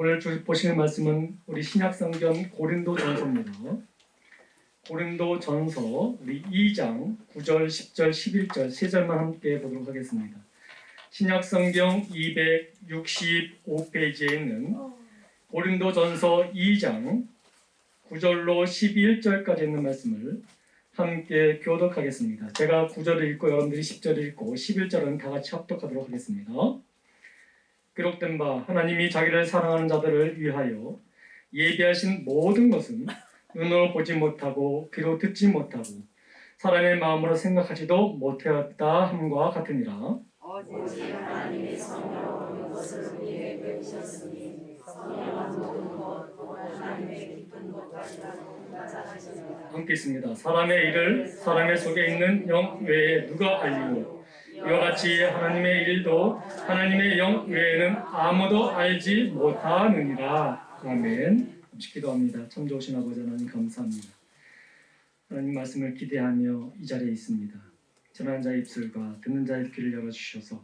오늘 보실 말씀은 우리 신약성경 고린도전서입니다. 고린도전서 우리 2장 9절, 10절, 11절 세 절만 함께 보도록 하겠습니다. 신약성경 265페이지에 있는 고린도전서 2장 9절로 11절까지 있는 말씀을 함께 교독하겠습니다. 제가 9절을 읽고 여러분들이 10절을 읽고 11절은 다 같이 합독하도록 하겠습니다. 기록된 바 하나님이 자기를 사랑하는 자들을 위하여 예비하신 모든 것은 눈으로 보지 못하고 귀로 듣지 못하고 사람의 마음으로 생각하지도 못하였다 함과 같으니라. 오직 하나님의 성령으로 모든 것을 우리에게 배우셨으니 성령은 모든 것 또 하나님의 깊은 것까지라도 하시니라. 함께 있습니다. 사람의 일을 사람의 속에 있는 영 외에 누가 알리고 이와 같이 하나님의 일도 하나님의 영 외에는 아무도 알지 못하느니라. 아멘. 잠시 기도합니다. 참 좋으신 아버지 하나님 감사합니다. 하나님 말씀을 기대하며 이 자리에 있습니다. 전하는 자의 입술과 듣는 자의 귀를 열어주셔서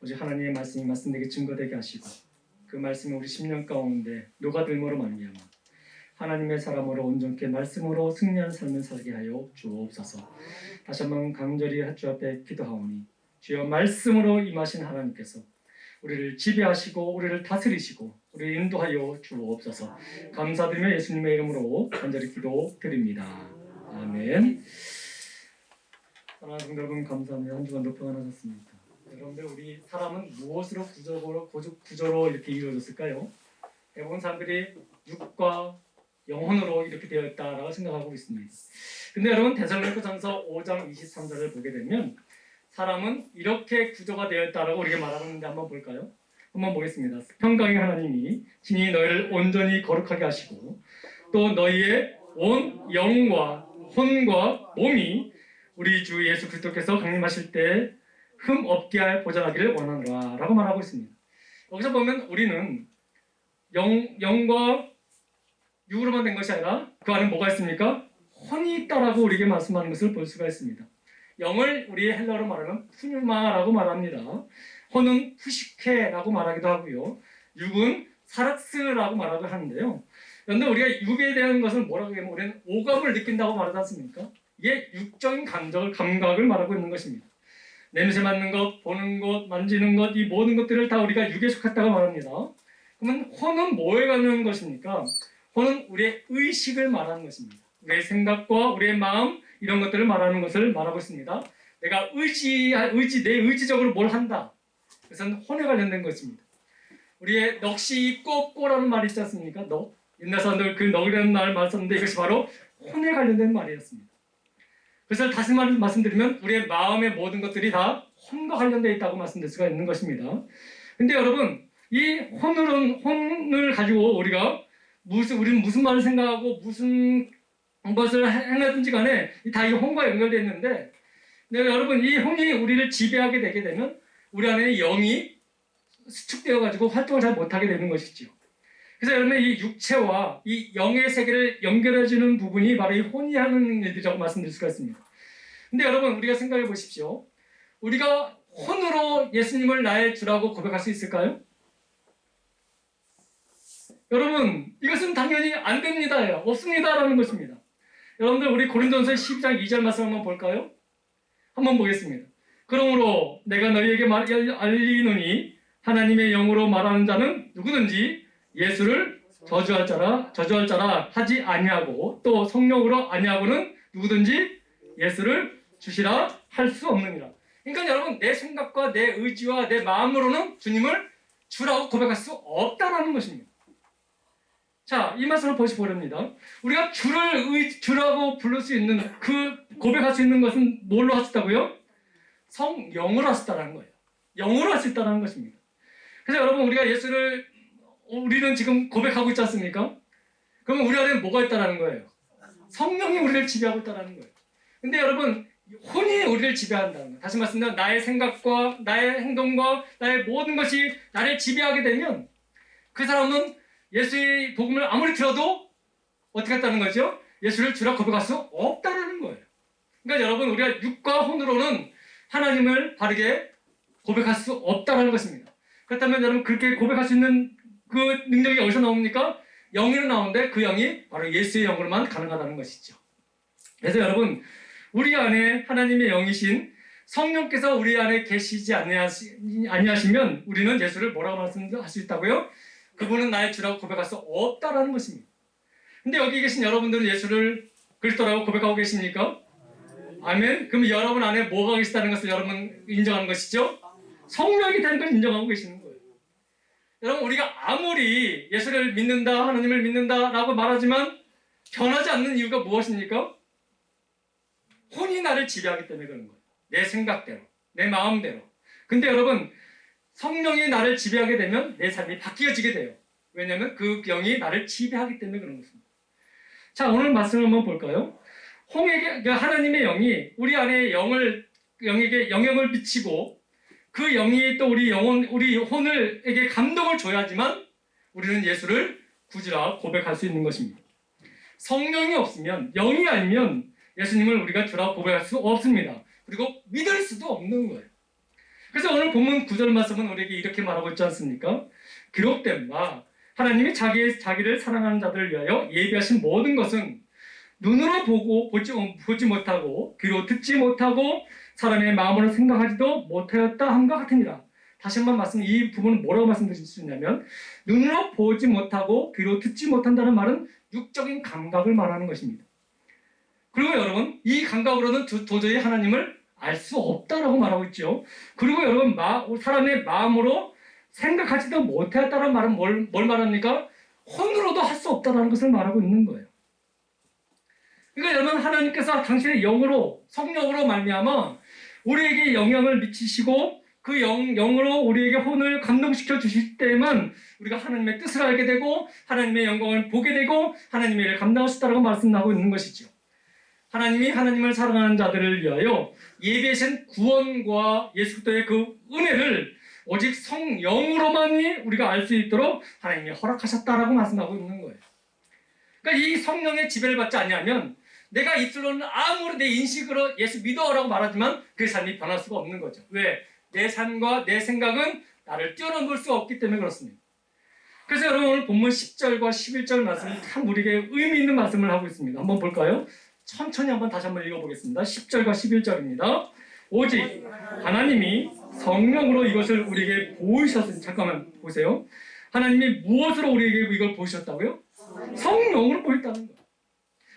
오직 하나님의 말씀이 말씀되게 증거되게 하시고 그 말씀이 우리 심령 가운데 녹아들므로 말미암아 하나님의 사람으로 온전케 말씀으로 승리하는 삶을 살게 하여 주옵소서. 다시 한번 강절히 주 앞에 기도하오니 주여 말씀으로 임하신 하나님께서 우리를 지배하시고 우리를 다스리시고 우리를 인도하여 주옵소서. 감사드리며 예수님의 이름으로 간절히 기도드립니다. 아멘. 사랑하는 성도 여러분 감사합니다. 한 주간 평안하셨습니까? 여러분들 우리 사람은 무엇으로 구조로 이렇게 이루어졌을까요? 대부분 사람들이 육과 영혼으로 이렇게 되어 있다라고 생각하고 있습니다. 근데 여러분 데살로니가전서 5장 23절을 보게 되면 사람은 이렇게 구조가 되어 있다라고 우리가 말하고 있는데 한번 볼까요? 한번 보겠습니다. 평강의 하나님이 친히 너희를 온전히 거룩하게 하시고 또 너희의 온 영과 혼과 몸이 우리 주 예수 그리스도께서 강림하실 때 흠 없게 할 보존하기를 원하노라 라고 말하고 있습니다. 여기서 보면 우리는 영과 육으로만 된 것이 아니라 그 안에 뭐가 있습니까? 혼이 있다라고 우리에게 말씀하는 것을 볼 수가 있습니다. 영을 우리 헬라어로 말하면 푸뉴마라고 말합니다. 혼은 후시케라고 말하기도 하고요. 육은 사락스라고 말하기도 하는데요. 그런데 우리가 육에 대한 것을 뭐라고 하면 우리는 오감을 느낀다고 말하지 않습니까? 이게 육적인 감각을 말하고 있는 것입니다. 냄새 맡는 것, 보는 것, 만지는 것, 이 모든 것들을 다 우리가 육에 속했다고 말합니다. 그러면 혼은 뭐에 관한 것입니까? 혼은 우리의 의식을 말하는 것입니다. 우리의 생각과 우리의 마음 이런 것들을 말하는 것을 말하고 있습니다. 내가 내 의지적으로 뭘 한다. 그것은 혼에 관련된 것입니다. 우리의 넋이 있고 꼬라는 말이 있지 않습니까? 넋. 옛날 사람들 그 넋이라는 말 썼는데 이것이 바로 혼에 관련된 말이었습니다. 그래서 다시 말씀드리면 우리의 마음의 모든 것들이 다 혼과 관련되어 있다고 말씀드릴 수가 있는 것입니다. 근데 여러분 이 혼을 가지고 우리는 무슨 말을 생각하고 무슨 것을 행하든지 간에 다 이 혼과 연결되어 있는데 여러분 이 혼이 우리를 지배하게 되게 되면 우리 안에 영이 수축되어 가지고 활동을 잘 못하게 되는 것이죠. 그래서 여러분 이 육체와 이 영의 세계를 연결해주는 부분이 바로 이 혼이 하는 일이라고 말씀드릴 수가 있습니다. 근데 여러분 우리가 생각해 보십시오. 우리가 혼으로 예수님을 나의 주라고 고백할 수 있을까요? 여러분 이것은 당연히 안 됩니다. 없습니다라는 것입니다. 여러분들 우리 고린도전서 12장 2절 말씀 한번 볼까요? 한번 보겠습니다. 그러므로 내가 너희에게 알리노니 하나님의 영으로 말하는 자는 누구든지 예수를 저주할 자라 하지 아니하고 또 성령으로 아니하고는 누구든지 예수를 주시라 할 수 없느니라. 그러니까 여러분 내 생각과 내 의지와 내 마음으로는 주님을 주라고 고백할 수 없다라는 것입니다. 자, 이 말씀을 보십니다. 우리가 주라고 부를 수 있는 고백할 수 있는 것은 뭘로 할 수 있다고요? 성령으로 할 수 있다는 거예요. 영으로 할 수 있다는 것입니다. 그래서 여러분 우리는 지금 고백하고 있지 않습니까? 그러면 우리 안에 뭐가 있다는 거예요? 성령이 우리를 지배하고 있다는 거예요. 근데 여러분 혼이 우리를 지배한다는 거예요. 다시 말씀드리면 나의 생각과 나의 행동과 나의 모든 것이 나를 지배하게 되면 그 사람은 예수의 복음을 아무리 들어도 어떻게 했다는 거죠? 예수를 주라 고백할 수 없다는 거예요. 그러니까 여러분 우리가 육과 혼으로는 하나님을 바르게 고백할 수 없다는 것입니다. 그렇다면 여러분 그렇게 고백할 수 있는 그 능력이 어디서 나옵니까? 영으로 나오는데 그 영이 바로 예수의 영으로만 가능하다는 것이죠. 그래서 여러분, 우리 안에 하나님의 영이신 성령께서 우리 안에 계시지 아니하시면 우리는 예수를 뭐라고 말씀할 수 있다고요? 그분은 나의 주라고 고백할 수 없다라는 것입니다. 근데 여기 계신 여러분들은 예수를 그리스도라고 고백하고 계십니까? 아멘. 그럼 여러분 안에 뭐가 계시다는 것을 여러분 인정하는 것이죠? 성령이 되는 걸 인정하고 계시는 거예요. 여러분, 우리가 아무리 예수를 믿는다, 하나님을 믿는다라고 말하지만 변하지 않는 이유가 무엇입니까? 혼이 나를 지배하기 때문에 그런 거예요. 내 생각대로, 내 마음대로. 근데 여러분, 성령이 나를 지배하게 되면 내 삶이 바뀌어지게 돼요. 왜냐하면 그 영이 나를 지배하기 때문에 그런 것입니다. 자, 오늘 말씀을 한번 볼까요? 하나님의 영이 우리 안에 영에게 영향을 미치고 그 영이 또 우리 혼을에게 감동을 줘야지만 우리는 예수를 구주라 고백할 수 있는 것입니다. 성령이 없으면, 영이 아니면 예수님을 우리가 주라 고백할 수 없습니다. 그리고 믿을 수도 없는 거예요. 그래서 오늘 본문 9절 말씀은 우리에게 이렇게 말하고 있지 않습니까? 기록된 바 하나님이 자기를 사랑하는 자들을 위하여 예비하신 모든 것은 눈으로 보지 못하고 귀로 듣지 못하고 사람의 마음으로 생각하지도 못하였다 함과 같으니라. 다시 한번 이 부분은 뭐라고 말씀드릴 수 있냐면, 눈으로 보지 못하고 귀로 듣지 못한다는 말은 육적인 감각을 말하는 것입니다. 그리고 여러분, 이 감각으로는 도저히 하나님을 알 수 없다라고 말하고 있죠. 그리고 여러분, 사람의 마음으로 생각하지도 못하였다는 말은 뭘 말합니까? 혼으로도 할 수 없다는 것을 말하고 있는 거예요. 그러니까 여러분, 하나님께서 당신의 영으로, 성령으로 말미암아 우리에게 영향을 미치시고 그 영으로 우리에게 혼을 감동시켜 주실 때만 우리가 하나님의 뜻을 알게 되고 하나님의 영광을 보게 되고 하나님의 일을 감당할 수 있다고 말씀하고 있는 것이죠. 하나님이 하나님을 사랑하는 자들을 위하여 예비하신 구원과 예수 그리스도의 그 은혜를 오직 성령으로만이 우리가 알 수 있도록 하나님이 허락하셨다라고 말씀하고 있는 거예요. 그러니까 이 성령의 지배를 받지 아니하면 내가 입술로는 아무리 내 인식으로 예수 믿어라고 말하지만 그 삶이 변할 수가 없는 거죠. 왜? 내 삶과 내 생각은 나를 뛰어넘을 수 없기 때문에 그렇습니다. 그래서 여러분, 오늘 본문 10절과 11절 말씀이 참 우리에게 의미 있는 말씀을 하고 있습니다. 한번 볼까요? 천천히 다시 한번 읽어보겠습니다. 10절과 11절입니다. 오직 하나님이 성령으로 이것을 우리에게 보이셨으니, 잠깐만 보세요. 하나님이 무엇으로 우리에게 이걸 보이셨다고요? 성령으로 보였다는 거예요.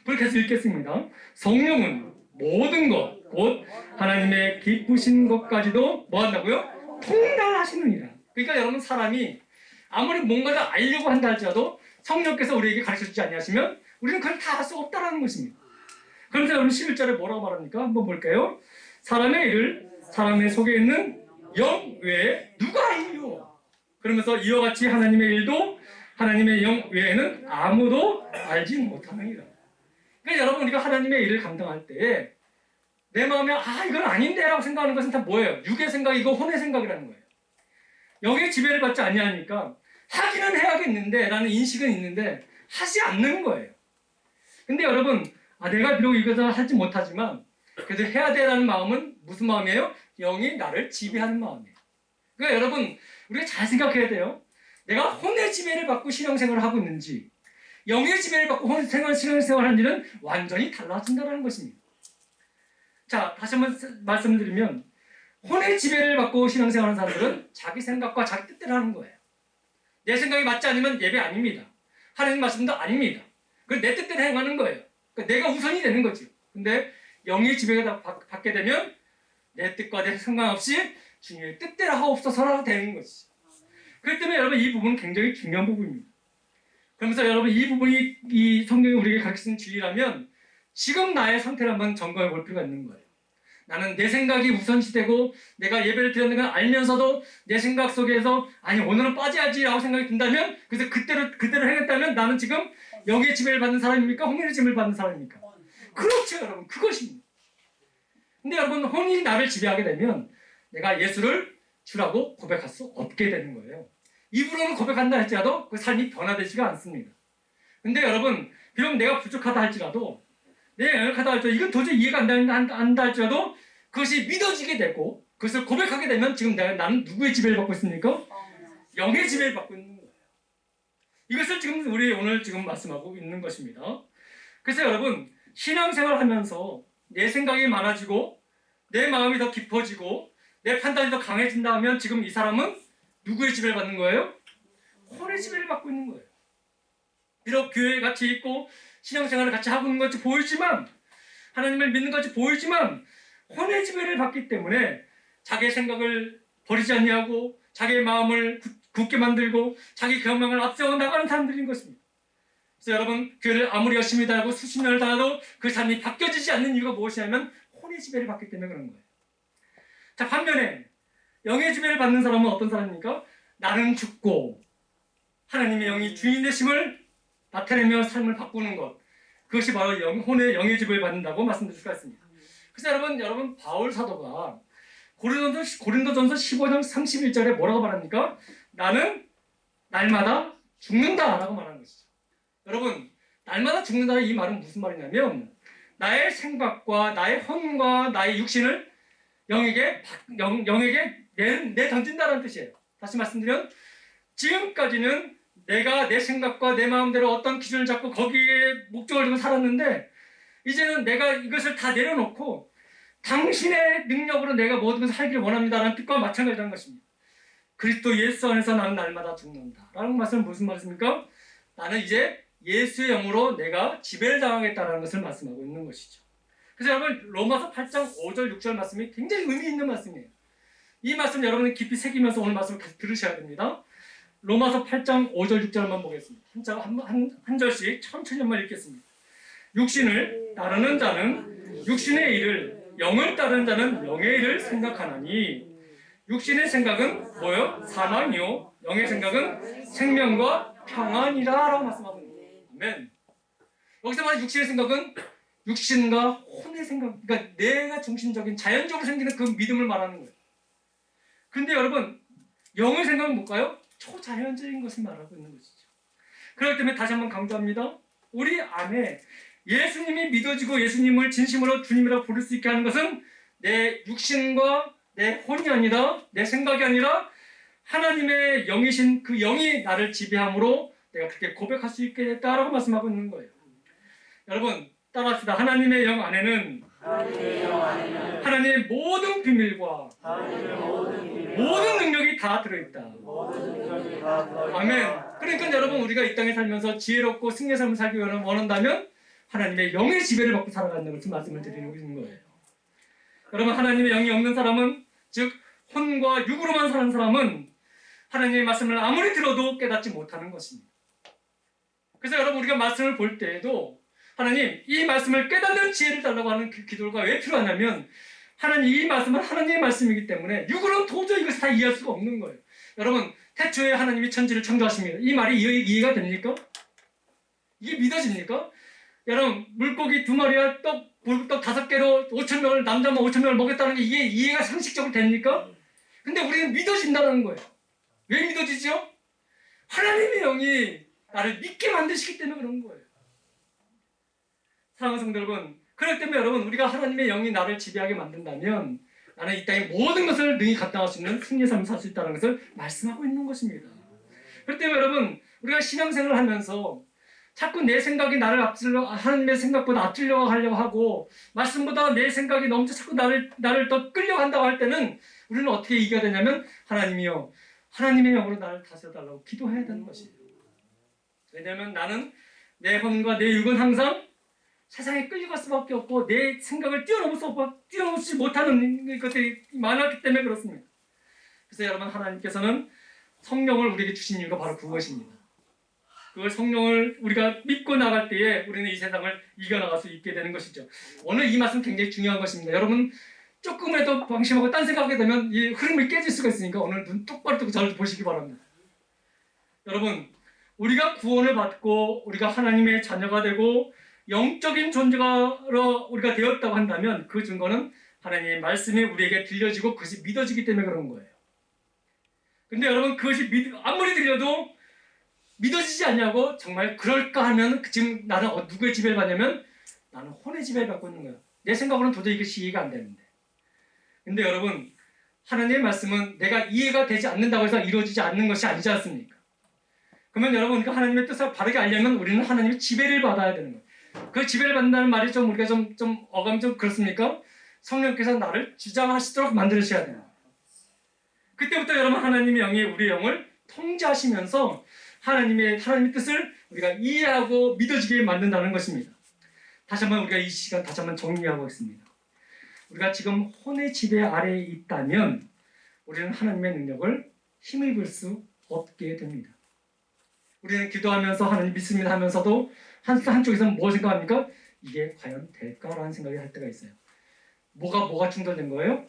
그렇게 해서 읽겠습니다. 성령은 모든 것, 곧 하나님의 기쁘신 것까지도 뭐 한다고요? 통달하시느니라. 그러니까 여러분, 사람이 아무리 뭔가를 알려고 한다 할지라도 성령께서 우리에게 가르쳐주지 아니하시면 우리는 그걸 다 할 수 없다는 것입니다. 그런데 여러분, 11절에 뭐라고 말합니까? 한번 볼까요? 사람의 일을 사람의 속에 있는 영 외에 누가 알리요? 그러면서 이와 같이 하나님의 일도 하나님의 영 외에는 아무도 알지 못하느니라. 그러니까 여러분, 우리가 하나님의 일을 감당할 때 내 마음에 이건 아닌데 라고 생각하는 것은 다 뭐예요? 육의 생각이고 혼의 생각이라는 거예요. 영의 지배를 받지 아니하니까 하기는 해야겠는데 라는 인식은 있는데 하지 않는 거예요. 근데 여러분, 내가 비록 이것을 하지 못하지만 그래도 해야 되라는 마음은 무슨 마음이에요? 영이 나를 지배하는 마음이에요. 그러니까 여러분, 우리가 잘 생각해야 돼요. 내가 혼의 지배를 받고 신앙생활을 하고 있는지 영의 지배를 받고 신앙생활을 하는 일은 완전히 달라진다는 것입니다. 자, 다시 한번 말씀드리면 혼의 지배를 받고 신앙생활하는 사람들은 자기 생각과 자기 뜻대로 하는 거예요. 내 생각이 맞지 않으면 예배 아닙니다. 하나님 말씀도 아닙니다. 그래서 내 뜻대로 행하는 거예요. 그러니까 내가 우선이 되는 거죠. 근데 영의 지배를 받게 되면 내 뜻과 내 상관없이 주님의 뜻대로 하옵소서라고 되는 것이죠. 그렇기 때문에 여러분, 이 부분은 굉장히 중요한 부분입니다. 그러면서 여러분, 이 부분이 이 성경이 우리에게 가르치는 진리라면 지금 나의 상태를 한번 점검해 볼 필요가 있는 거예요. 나는 내 생각이 우선시되고 내가 예배를 드렸는 걸 알면서도 내 생각 속에서 오늘은 빠져야지라고 생각이 든다면, 그래서 그대로 행했다면 나는 지금 영의 지배를 받는 사람입니까? 혼의 지배를 받는 사람입니까? 그렇죠, 여러분. 그것입니다. 근데 여러분, 혼이 나를 지배하게 되면 내가 예수를 주라고 고백할 수 없게 되는 거예요. 입으로는 고백한다 할지라도 그 삶이 변화되지가 않습니다. 근데 여러분, 비록 내가 부족하다 할지라도, 내가 연약하다 할지라도, 이건 도저히 이해가 안 된다 할지라도 그것이 믿어지게 되고 그것을 고백하게 되면 지금 나는 누구의 지배를 받고 있습니까? 영의 지배를 받고 있는 거예요. 이것을 지금 우리 오늘 지금 말씀하고 있는 것입니다. 그래서 여러분, 신앙생활 하면서 내 생각이 많아지고 내 마음이 더 깊어지고 내 판단이 더 강해진다 하면 지금 이 사람은 누구의 지배를 받는 거예요? 혼의 지배를 받고 있는 거예요. 비록 교회에 같이 있고 신앙생활을 같이 하고 있는 것이 보이지만, 하나님을 믿는 것이 보이지만 혼의 지배를 받기 때문에 자기의 생각을 버리지 아니하고 자기의 마음을 굳게 만들고 자기 경험을 앞세워 나가는 사람들인 것입니다. 그래서 여러분, 교회를 아무리 열심히 다하고 수십 년을 다해도 그 삶이 바뀌어지지 않는 이유가 무엇이냐면 혼의 지배를 받기 때문에 그런 거예요. 자, 반면에 영의 지배를 받는 사람은 어떤 사람입니까? 나는 죽고 하나님의 영이 주인 되심을 나타내며 삶을 바꾸는 것, 그것이 바로 혼의 영의 지배를 받는다고 말씀드릴 수가 있습니다. 그래서 여러분 바울 사도가 고린도전서 15장 31절에 뭐라고 말합니까? 나는 날마다 죽는다라고 말하는 것이죠. 여러분, 날마다 죽는다는 이 말은 무슨 말이냐면 나의 생각과 나의 혼과 나의 육신을 영에게 내던진다는 뜻이에요. 다시 말씀드리면 지금까지는 내가 내 생각과 내 마음대로 어떤 기준을 잡고 거기에 목적을 두고 살았는데, 이제는 내가 이것을 다 내려놓고 당신의 능력으로 내가 모든 것을 살기를 원합니다라는 뜻과 마찬가지라는 것입니다. 그리스도 예수 안에서 나는 날마다 죽는다 라는 말씀은 무슨 말씀입니까? 나는 이제 예수의 영으로 내가 지배를 당하겠다는 것을 말씀하고 있는 것이죠. 그래서 여러분, 로마서 8장 5절 6절 말씀이 굉장히 의미 있는 말씀이에요. 이 말씀 여러분은 깊이 새기면서 오늘 말씀을 계속 들으셔야 됩니다. 로마서 8장 5절 6절만 보겠습니다. 한 절씩 천천히 한번 읽겠습니다. 육신을 따르는 자는 육신의 일을, 영을 따르는 자는 영의 일을 생각하나니 육신의 생각은 뭐요? 사망이요, 영의 생각은 생명과 평안이라 라고 말씀하고 있습니다. 아멘. 여기서 말하는 육신의 생각은 육신과 혼의 생각, 그러니까 내가 중심적인 자연적으로 생기는 그 믿음을 말하는 거예요. 근데 여러분, 영의 생각은 뭘까요? 초자연적인 것을 말하고 있는 것이죠. 그렇기 때문에 다시 한번 강조합니다. 우리 안에 예수님이 믿어지고 예수님을 진심으로 주님이라고 부를 수 있게 하는 것은 내 육신과 내 혼이 아니라, 내 생각이 아니라 하나님의 영이신 그 영이 나를 지배함으로 내가 그렇게 고백할 수 있게 됐다라고 말씀하고 있는 거예요. 여러분, 따라합시다. 하나님의 영 안에는 하나님의 모든 비밀과 모든 능력이 다 들어있다. 아멘. 그러니까 여러분, 우리가 이 땅에 살면서 지혜롭고 승리의 삶을 살기 원한다면 하나님의 영의 지배를 받고 살아가는 것을 말씀을 드리고 있는 거예요. 여러분, 하나님의 영이 없는 사람은, 즉 혼과 육으로만 사는 사람은 하나님의 말씀을 아무리 들어도 깨닫지 못하는 것입니다. 그래서 여러분, 우리가 말씀을 볼 때에도 하나님, 이 말씀을 깨닫는 지혜를 달라고 하는 그 기도가 왜 필요하냐면, 하나님, 이 말씀은 하나님의 말씀이기 때문에 육으로는 도저히 이것을 다 이해할 수가 없는 거예요. 여러분, 태초에 하나님이 천지를 창조하십니다. 이 말이 이해가 됩니까? 이게 믿어집니까? 여러분, 물고기 2마리와 떡 5개로 5,000명을, 남자만 5,000명을 먹였다는 게 이게 이해가 상식적으로 됩니까? 근데 우리는 믿어진다는 거예요. 왜 믿어지죠? 하나님의 영이 나를 믿게 만드시기 때문에 그런 거예요. 사랑하는 성도 여러분, 그렇기 때문에 여러분, 우리가 하나님의 영이 나를 지배하게 만든다면 나는 이 땅의 모든 것을 능히 감당할 수 있는 승리의 삶을 살 수 있다는 것을 말씀하고 있는 것입니다. 그렇기 때문에 여러분, 우리가 신앙생활을 하면서 자꾸 내 생각이 나를 하나님의 생각보다 앞질려고 하려고 하고, 말씀보다 내 생각이 너무 자꾸 나를 더 끌려간다고 할 때는 우리는 어떻게 이겨야 되냐면, 하나님이여, 하나님의 영으로 나를 다스려달라고 기도해야 되는 것이에요. 왜냐하면 나는 내 혼과 내 육은 항상 세상에 끌려갈 수밖에 없고 내 생각을 뛰어넘지 못하는 것들이 많았기 때문에 그렇습니다. 그래서 여러분, 하나님께서는 성령을 우리에게 주신 이유가 바로 그것입니다. 그 성령을 우리가 믿고 나갈 때에 우리는 이 세상을 이겨나갈 수 있게 되는 것이죠. 오늘 이 말씀 굉장히 중요한 것입니다. 여러분, 조금이라도 방심하고 딴 생각하게 되면 이 흐름이 깨질 수가 있으니까 오늘 눈 똑바로 뜨고 저를 보시기 바랍니다. 여러분, 우리가 구원을 받고 우리가 하나님의 자녀가 되고 영적인 존재로 우리가 되었다고 한다면 그 증거는 하나님의 말씀이 우리에게 들려지고 그것이 믿어지기 때문에 그런 거예요. 근데 여러분, 그것이 아무리 들려도 믿어지지 않냐고 정말 그럴까 하면 지금 나는 누구의 지배를 받냐면 나는 혼의 지배를 받고 있는 거예요. 내 생각으로는 도저히 이것이 이해가 안 되는데. 근데 여러분, 하나님의 말씀은 내가 이해가 되지 않는다고 해서 이루어지지 않는 것이 아니지 않습니까? 그러면 여러분 우리가 하나님의 뜻을 바르게 알려면 우리는 하나님의 지배를 받아야 되는 거예요. 그 지배를 받는다는 말이 좀 우리가 좀 어감이 좀 그렇습니까? 성령께서 나를 주장하시도록 만들으셔야 돼요. 그때부터 여러분 하나님의 영이 우리의 영을 통제하시면서 하나님의 뜻을 우리가 이해하고 믿어지게 만든다는 것입니다. 다시 한번 우리가 이 시간 다시 한번 정리하고 있습니다. 우리가 지금 혼의 지배 아래에 있다면 우리는 하나님의 능력을 힘입을 수 없게 됩니다. 우리는 기도하면서 하나님 믿습니다 하면서도 한쪽에서는 뭐 생각합니까? 이게 과연 될까라는 생각이 할 때가 있어요. 뭐가 충돌된 거예요?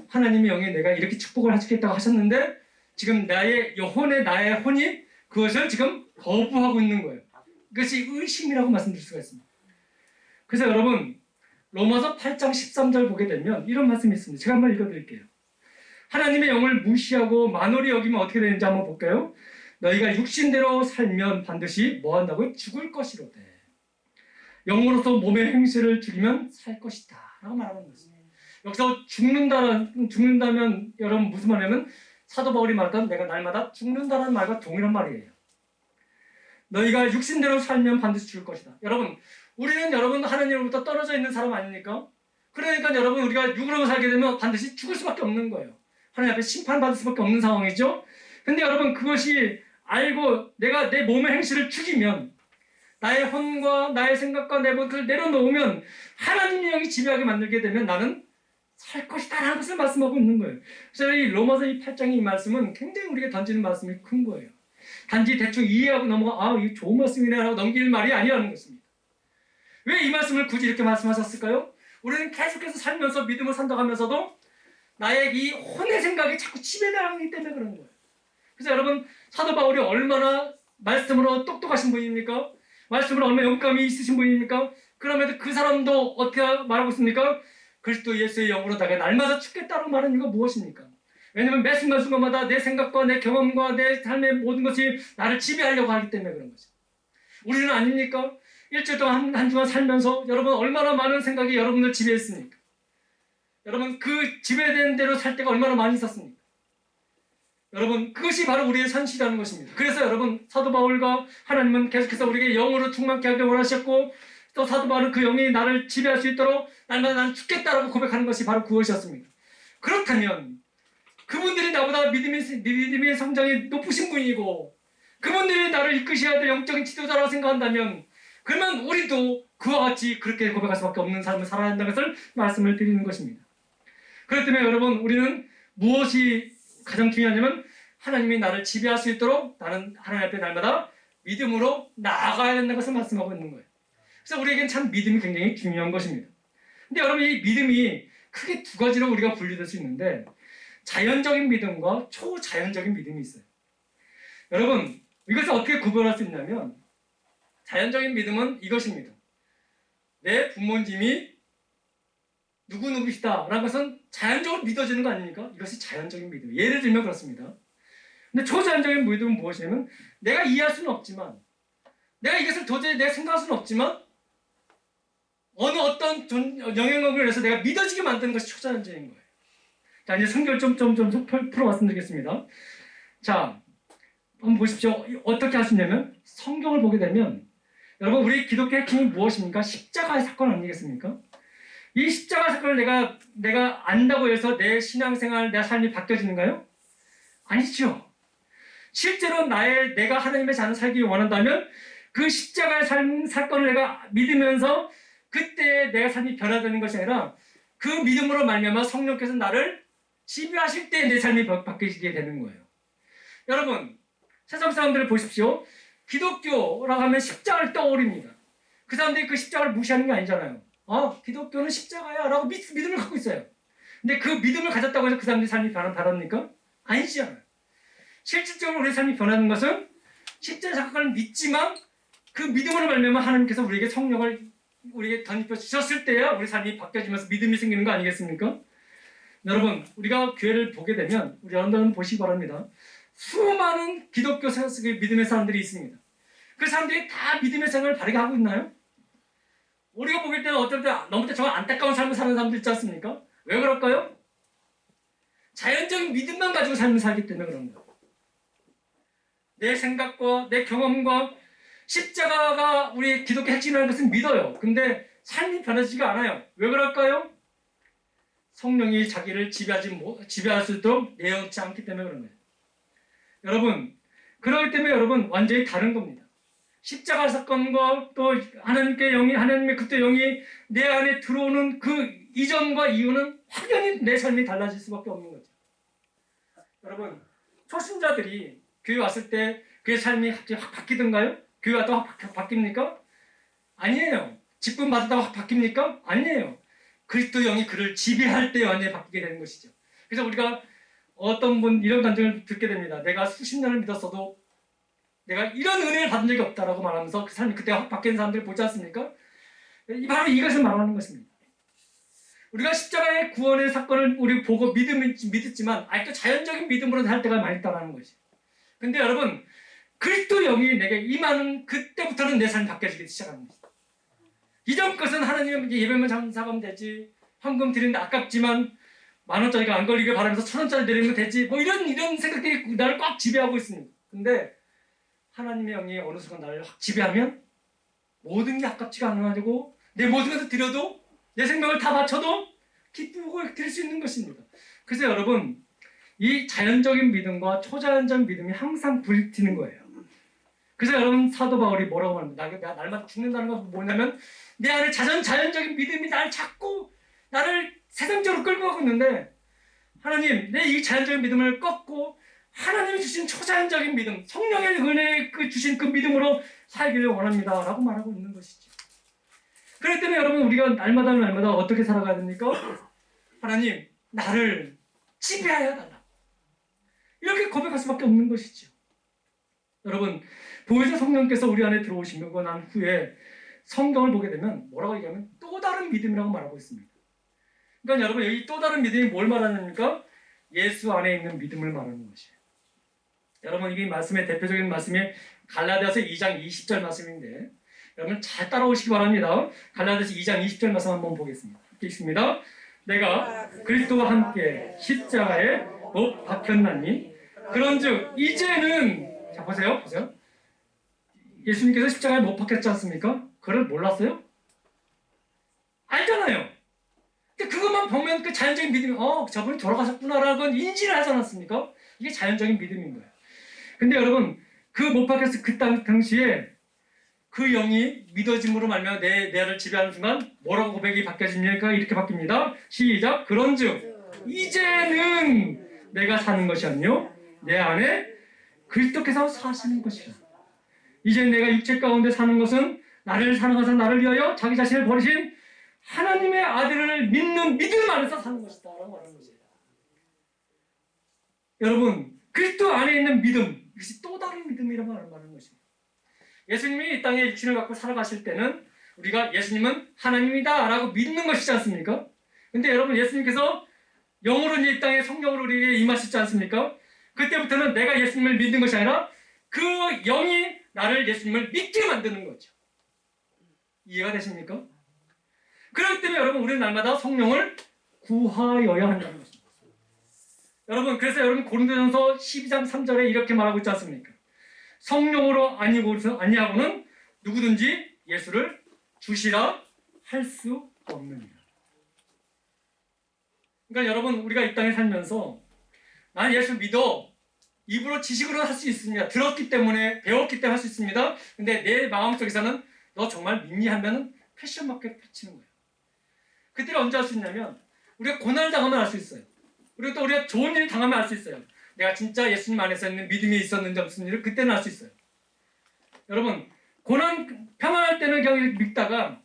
하나님의 영이 내가 이렇게 축복을 해주겠다고 하셨는데 지금 나의 혼이 그것을 지금 거부하고 있는 거예요. 그것이 의심이라고 말씀드릴 수가 있습니다. 그래서 여러분 로마서 8장 13절 보게 되면 이런 말씀이 있습니다. 제가 한번 읽어드릴게요. 하나님의 영을 무시하고 만홀히 여기면 어떻게 되는지 한번 볼까요? 너희가 육신대로 살면 반드시 뭐 한다고요? 죽을 것이로되 영으로서 몸의 행실을 죽이면 살 것이다 라고 말하는 것입니다. 여기서 죽는다면 여러분 무슨 말이냐면 사도 바울이 말했던 내가 날마다 죽는다는 말과 동일한 말이에요. 너희가 육신대로 살면 반드시 죽을 것이다. 여러분 우리는 여러분 하나님으로부터 떨어져 있는 사람 아닙니까? 그러니까 여러분 우리가 육으로 살게 되면 반드시 죽을 수밖에 없는 거예요. 하나님 앞에 심판받을 수밖에 없는 상황이죠. 근데 여러분 그것이 알고 내가 내 몸의 행실을 죽이면 나의 혼과 나의 생각과 내 모습을 내려놓으면 하나님의 영이 지배하게 만들게 되면 나는 살 것이다 라는 것을 말씀하고 있는 거예요. 그래서 이 로마서 이 8장의 이 말씀은 굉장히 우리에게 던지는 말씀이 큰 거예요. 단지 대충 이해하고 넘어가 이거 좋은 말씀이네 라고 넘길 말이 아니라는 것입니다. 왜 이 말씀을 굳이 이렇게 말씀하셨을까요? 우리는 계속해서 살면서 믿음을 산다고 하면서도 나의 이 혼의 생각이 자꾸 지배당하기 때문에 그런 거예요. 그래서 여러분 사도 바울이 얼마나 말씀으로 똑똑하신 분입니까? 말씀으로 얼마나 영감이 있으신 분입니까? 그럼에도 그 사람도 어떻게 말하고 있습니까? 그리스도 예수의 영으로 내가 날마다 죽겠다고 말하는 이유가 무엇입니까? 왜냐하면 매 순간순간마다 내 생각과 내 경험과 내 삶의 모든 것이 나를 지배하려고 하기 때문에 그런 거죠. 우리는 아닙니까? 일주일 동안 한 주간 살면서 여러분 얼마나 많은 생각이 여러분을 지배했습니까? 여러분 그 지배된 대로 살 때가 얼마나 많이 있었습니까? 여러분 그것이 바로 우리의 산시라는 것입니다. 그래서 여러분 사도 바울과 하나님은 계속해서 우리에게 영으로 충만케 하길 원하셨고 또 사도 바울은 그 영이 나를 지배할 수 있도록 날마다 나는 죽겠다라고 고백하는 것이 바로 그것이었습니다. 그렇다면 그분들이 나보다 믿음의 성장이 높으신 분이고 그분들이 나를 이끄셔야 될 영적인 지도자라고 생각한다면 그러면 우리도 그와 같이 그렇게 고백할 수밖에 없는 삶을 살아야 한다는 것을 말씀을 드리는 것입니다. 그렇기 때문에 여러분 우리는 무엇이 가장 중요하냐면 하나님이 나를 지배할 수 있도록 나는 하나님 앞에 날마다 믿음으로 나아가야 된다는 것을 말씀하고 있는 거예요. 그래서 우리에겐 참 믿음이 굉장히 중요한 것입니다. 근데 여러분 이 믿음이 크게 두 가지로 우리가 분류될 수 있는데 자연적인 믿음과 초자연적인 믿음이 있어요. 여러분 이것을 어떻게 구별할 수 있냐면 자연적인 믿음은 이것입니다. 내 부모님이 누구누구시다 라는 것은 자연적으로 믿어지는 거 아닙니까? 이것이 자연적인 믿음. 예를 들면 그렇습니다. 근데 초자연적인 믿음은 무엇이냐면 내가 이해할 수는 없지만 내가 이것을 도저히 내가 생각할 수는 없지만 어떤 영향력을 해서 내가 믿어지게 만드는 것이 초자연적인 거예요. 자 이제 성경을 좀 풀어 말씀드리겠습니다. 자 한번 보십시오. 어떻게 할 수 있냐면 성경을 보게 되면 여러분 우리 기독교 핵심이 무엇입니까? 십자가의 사건 아니겠습니까? 이 십자가 사건을 내가 안다고 해서 내 신앙생활, 내 삶이 바뀌어지는가요? 아니죠. 실제로 내가 하나님의 자녀 살기 원한다면 그 십자가의 사건을 내가 믿으면서 그때 내가 삶이 변화되는 것이 아니라 그 믿음으로 말미암아 성령께서 나를 지배하실 때 내 삶이 바뀌게 되는 거예요. 여러분 세상 사람들을 보십시오. 기독교라고 하면 십자가를 떠올립니다. 그 사람들이 그 십자가를 무시하는 게 아니잖아요. 기독교는 십자가야 라고 믿음을 갖고 있어요. 근데 그 믿음을 가졌다고 해서 그 사람들의 삶이 변합니까? 아니잖아요. 실질적으로 우리의 삶이 변하는 것은 십자가 사건을 믿지만 그 믿음으로 말미암아 하나님께서 우리에게 성령을 우리에게 덧입혀 주셨을 때야 우리 삶이 바뀌어지면서 믿음이 생기는 거 아니겠습니까? 여러분 우리가 교회를 보게 되면 우리 여러분들은 보시기 바랍니다. 수많은 기독교 믿음의 사람들이 있습니다. 그 사람들이 다 믿음의 생활을 바르게 하고 있나요? 우리가 보길 때는 어떨 때 너무 정말 안타까운 삶을 사는 사람들 있지 않습니까? 왜 그럴까요? 자연적인 믿음만 가지고 삶을 살기 때문에 그런 거예요. 내 생각과 내 경험과 십자가가 우리 기독교 핵심이라는 것은 믿어요. 근데 삶이 변하지가 않아요. 왜 그럴까요? 성령이 자기를 지배할 수 있도록 내어놓지 않기 때문에 그런 거예요. 여러분, 그렇기 때문에 여러분 완전히 다른 겁니다. 십자가 사건과 또 하나님의 그때 영이 내 안에 들어오는 그 이전과 이후는 확연히 내 삶이 달라질 수밖에 없는 거죠. 여러분, 초신자들이 교회 왔을 때 그의 삶이 갑자기 확 바뀌던가요? 교회 왔다가 확 바뀝니까? 아니에요. 직분 받았다가 확 바뀝니까? 아니에요. 그리스도 영이 그를 지배할 때 완전히 바뀌게 되는 것이죠. 그래서 우리가 어떤 분 이런 간증을 듣게 됩니다. 내가 수십 년을 믿었어도 내가 이런 은혜를 받은 적이 없다라고 말하면서 그 삶이 그때 확 바뀐 사람들을 보지 않습니까? 바로 이것을 말하는 것입니다. 우리가 십자가의 구원의 사건을 우리 보고 믿었지만 아직도 자연적인 믿음으로 살 때가 많이 있다는 것이. 근데 여러분, 그리스도 영이 내게 임하는 그때부터는 내 삶이 바뀌어지기 시작합니다. 이전 것은 하나님 예배만 장사하면 되지, 헌금 드리는데 아깝지만 10,000원짜리가 안 걸리게 바라면서 1,000원짜리 드리면 되지, 뭐 이런 생각들이 나를 꽉 지배하고 있습니다. 근데 하나님의 영이 어느 순간 나를 확 지배하면 모든 게 아깝지가 않아가지고 내 모든 것을 드려도 내 생명을 다 바쳐도 기쁘고 드릴 수 있는 것입니다. 그래서 여러분, 이 자연적인 믿음과 초자연적 믿음이 항상 부딪히는 거예요. 그래서 여러분, 사도 바울이 뭐라고 말합니까? 내가 날마다 죽는다는 것은 뭐냐면 내 안에 자연적인 믿음이 나를 자꾸 나를 세상적으로 끌고 가고 있는데 하나님, 내 이 자연적인 믿음을 꺾고 하나님이 주신 초자연적인 믿음, 성령의 은혜 주신 그 믿음으로 살기를 원합니다 라고 말하고 있는 것이죠. 그렇기 때문에 여러분, 우리가 날마다 어떻게 살아가야 됩니까? 하나님, 나를 지배하여 달라, 이렇게 고백할 수밖에 없는 것이죠. 여러분, 보혜사 성령께서 우리 안에 들어오시고 난 후에 성경을 보게 되면 뭐라고 얘기하면 또 다른 믿음이라고 말하고 있습니다. 그러니까 여러분, 여기 또 다른 믿음이 뭘 말하냐니까 예수 안에 있는 믿음을 말하는 것이에요. 여러분, 이 말씀의 대표적인 말씀이 갈라디아서 2장 20절 말씀인데 여러분 잘 따라오시기 바랍니다. 갈라디아서 2장 20절 말씀 한번 보겠습니다. 함께 읽습니다. 내가 그리스도와 함께 십자가에 못 박혔나니 그런즉 이제는, 자 보세요. 예수님께서 십자가에 못 박혔지 않습니까? 그걸 몰랐어요? 알잖아요. 근데 그것만 보면 그 자연적인 믿음이 저분이 돌아가셨구나라는 건 인지를 하지 않았습니까? 이게 자연적인 믿음인 거예요. 근데 여러분, 그 못 박혔을 그 당시에 그 영이 믿어짐으로 말미암아 내를 지배하는 순간 뭐라고 고백이 바뀌어집니까? 이렇게 바뀝니다. 시작. 그런즉 이제는 내가 사는 것이 아니요 내 안에 그리스도께서 사시는 것이라. 이제 내가 육체 가운데 사는 것은 나를 사랑하사 나를 위하여 자기 자신을 버리신 하나님의 아들을 믿는 믿음 안에서 사는 것이다 라고 말하는 것이에요. 여러분, 그리스도 안에 있는 믿음, 이것이 또 다른 믿음이라고 말하는 것입니다. 예수님이 이 땅에 육신을 갖고 살아가실 때는 우리가 예수님은 하나님이다 라고 믿는 것이지 않습니까? 근데 여러분, 예수님께서 영으로 이 땅에 성령으로 우리에게 임하셨지 않습니까? 그때부터는 내가 예수님을 믿는 것이 아니라 그 영이 나를 예수님을 믿게 만드는 거죠. 이해가 되십니까? 그렇기 때문에 여러분, 우리는 날마다 성령을 구하여야 한다는 것입니다. 여러분, 그래서 여러분 고린도전서 12장 3절에 이렇게 말하고 있지 않습니까? 성령으로 아니하고는 누구든지 예수를 주시라 할 수 없느니라. 그러니까 여러분, 우리가 이 땅에 살면서 난 예수 믿어, 입으로 지식으로 할 수 있습니다. 들었기 때문에, 배웠기 때문에 할 수 있습니다. 근데 내 마음속에서는 너 정말 믿니? 하면 패션마켓 펼치는 거예요. 그때를 언제 할 수 있냐면 우리가 고난을 당하면 알 수 있어요. 그리고 또 우리가 좋은 일을 당하면 알 수 있어요. 내가 진짜 예수님 안에서 있는 믿음이 있었는지 없었는지를 그때는 알 수 있어요. 여러분, 평안할 때는 그냥 믿다가